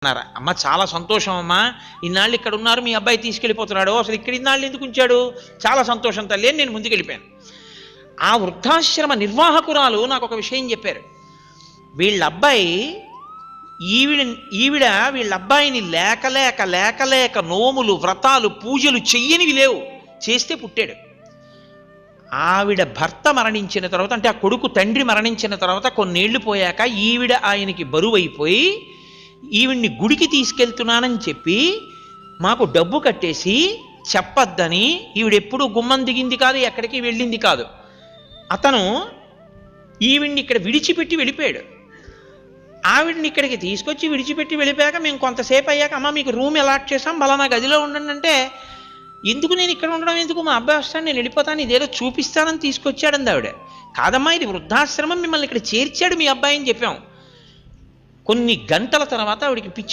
అన్నారా? అమ్మ చాలా సంతోషం అమ్మా, ఇన్నాళ్ళు ఇక్కడ ఉన్నారు, మీ అబ్బాయి తీసుకెళ్ళిపోతున్నాడు, అసలు ఇక్కడ ఇన్నాళ్ళు ఎందుకు ఉంచాడు, చాలా సంతోషం తల్లి అని నేను ముందుకెళ్ళిపోయాను. ఆ వృద్ధాశ్రమ నిర్వాహకురాలు నాకు ఒక విషయం చెప్పారు. వీళ్ళ అబ్బాయి ఈవిడ ఈవిడ వీళ్ళ అబ్బాయిని లేక లేక లేక లేక నోములు వ్రతాలు పూజలు చెయ్యనివి లేవు, చేస్తే పుట్టాడు. ఆవిడ భర్త మరణించిన తర్వాత, అంటే ఆ కొడుకు తండ్రి మరణించిన తర్వాత కొన్నేళ్లు పోయాక ఈవిడ ఆయనకి బరువైపోయి ఈవిడ్ని గుడికి తీసుకెళ్తున్నానని చెప్పి మాకు డబ్బు కట్టేసి చెప్పొద్దని, ఈవిడెప్పుడు గుమ్మం దిగింది కాదు, ఎక్కడికి వెళ్ళింది కాదు. అతను ఈవిడ్ని ఇక్కడ విడిచిపెట్టి వెళ్ళిపోయాడు. ఆవిడ్ని ఇక్కడికి తీసుకొచ్చి విడిచిపెట్టి వెళ్ళిపోయాక మేము కొంతసేపు అయ్యాక, అమ్మ మీకు రూమ్ అలాట్ చేసాం, బలానా గదిలో ఉండండి అంటే, ఎందుకు నేను ఇక్కడ ఉండడం ఎందుకు, మా అబ్బాయి వస్తాను నేను వెళ్ళిపోతాను, ఇదేదో చూపిస్తానని తీసుకొచ్చాడంది ఆవిడ. కాదమ్మా ఇది వృద్ధాశ్రమం, మిమ్మల్ని ఇక్కడ చేర్చాడు మీ అబ్బాయి అని చెప్పాం. కొన్ని గంటల తర్వాత ఆవిడికి పిచ్చి